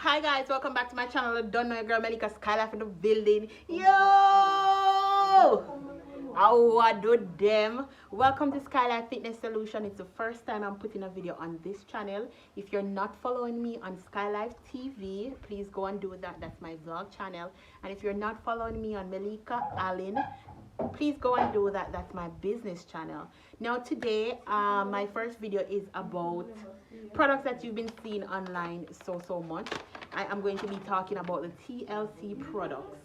Hi guys, welcome back to my channel. Don't know your girl Melika Skylife in the building. Yo! How I do them? Welcome to Skylife Fitness Solution. It's the first time I'm putting a video on this channel. If you're not following me on Skylife TV, please go and do that. That's my vlog channel. And if you're not following me on Melika Allen, please go and do that. That's my business channel. Now today my first video is about products that you've been seeing online so much. I am going to be talking about the TLC products.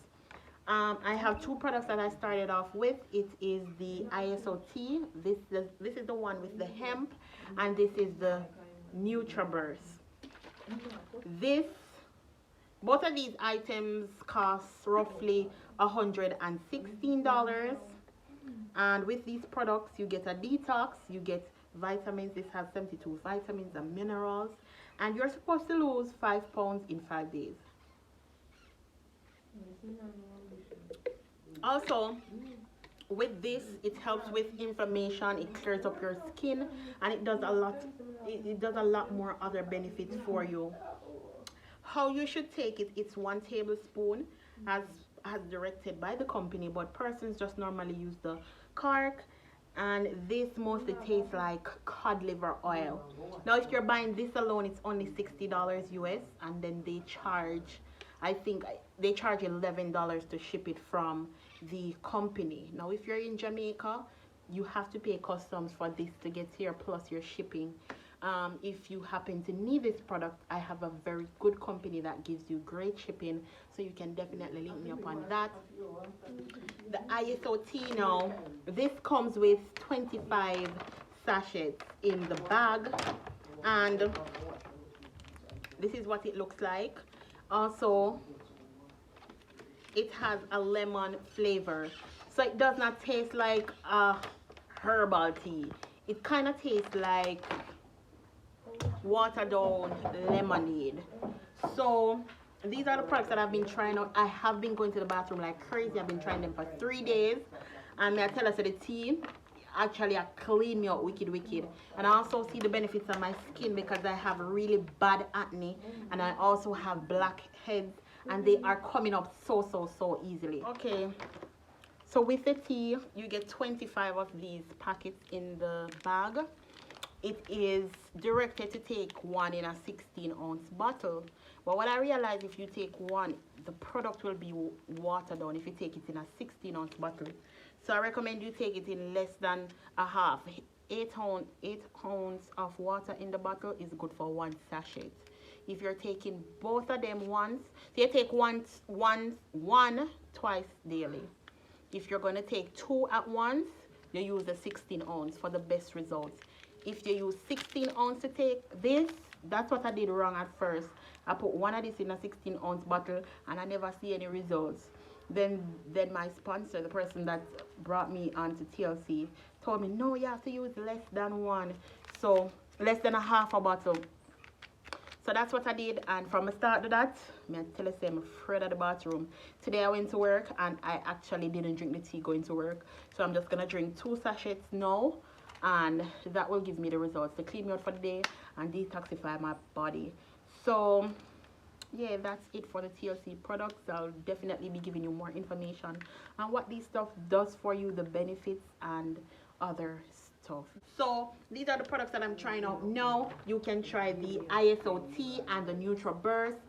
I have two products that I started off with. It is the ISOT. This is the one with the hemp, and this is the NutraBurst. Both of these items cost roughly $116, and with these products you get a detox, you get vitamins. This has 72 vitamins and minerals, and you're supposed to lose 5 pounds in 5 days. Also, with this, it helps with inflammation, it clears up your skin, and it does a lot more other benefits for you. How you should take it, it's 1 tablespoon as directed by the company, but persons just normally use the cork, and this mostly tastes like cod liver oil. Now if you're buying this alone, it's only $60 US, and then they charge, I think they charge $11 to ship it from the company. Now if you're in Jamaica, you have to pay customs for this to get here, plus your shipping. If you happen to need this product, I have a very good company that gives you great shipping, so you can definitely link me up on that. The ISOT, now this comes with 25 sachets in the bag, and this is what it looks like. Also, it has a lemon flavor, so it does not taste like a herbal tea. It kind of tastes like watered down lemonade. So these are the products that I've been trying out. I have been going to the bathroom like crazy. I've been trying them for 3 days, and I tell us that the tea actually clean me out wicked. And I also see the benefits on my skin because I have really bad acne, and I also have blackheads, and they are coming up so easily. Okay, so with the tea you get 25 of these packets in the bag. It is directed to take 1 in a 16-ounce bottle, but what I realized, if you take 1, the product will be watered down if you take it in a 16-ounce bottle. So I recommend you take it in less than a half. 8 ounces of water in the bottle is good for 1 sachet. If you're taking both of them once, so you take one twice daily. If you're going to take 2 at once, you use the 16 ounce for the best results. If you use 16 ounce to take this, that's what I did wrong at first. I put 1 of this in a 16-ounce bottle, and I never see any results. Then my sponsor, the person that brought me onto TLC, told me, no, you have to use less than 1. So less than a half a bottle. So that's what I did, and from the start to that, I tell you, I'm afraid of the bathroom. Today I went to work, and I actually didn't drink the tea going to work. So I'm just gonna drink 2 sachets now, and that will give me the results to clean me out for the day and detoxify my body. So yeah, that's it for the TLC products. I'll definitely be giving you more information on what this stuff does for you, the benefits and other stuff. So these are the products that I'm trying out now. You can try the ISOT and the NutraBurst.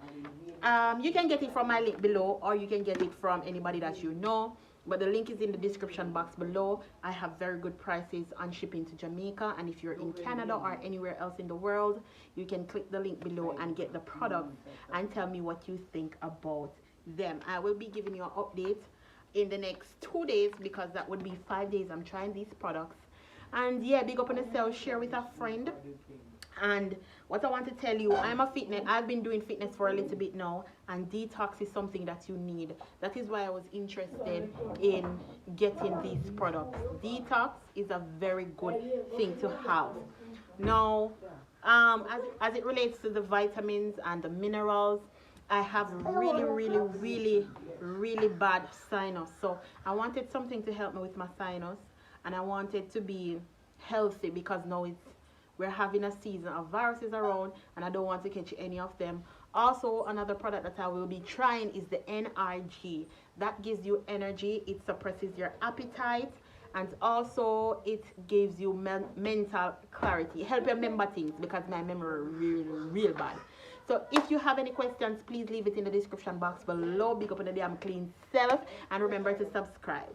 You can get it from my link below, or you can get it from anybody that you know, but the link is in the description box below. I have very good prices on shipping to Jamaica, and if you're in Canada or anywhere else in the world, you can click the link below and get the product and tell me what you think about them. I will be giving you an update in the next 2 days, because that would be 5 days I'm trying these products. And yeah, big up on yourself, share with a friend. And what I want to tell you, I've been doing fitness for a little bit now, and detox is something that you need. That is why I was interested in getting these products. Detox is a very good thing to have. Now, as it relates to the vitamins and the minerals, I have really bad sinus. So I wanted something to help me with my sinus, and I wanted to be healthy, because now we're having a season of viruses around, and I don't want to catch any of them. Also, another product that I will be trying is the NRG. That gives you energy, it suppresses your appetite, and also it gives you mental clarity. Help you remember things because my memory real bad. So if you have any questions, please leave it in the description box below. Big up on the damn clean self, and remember to subscribe.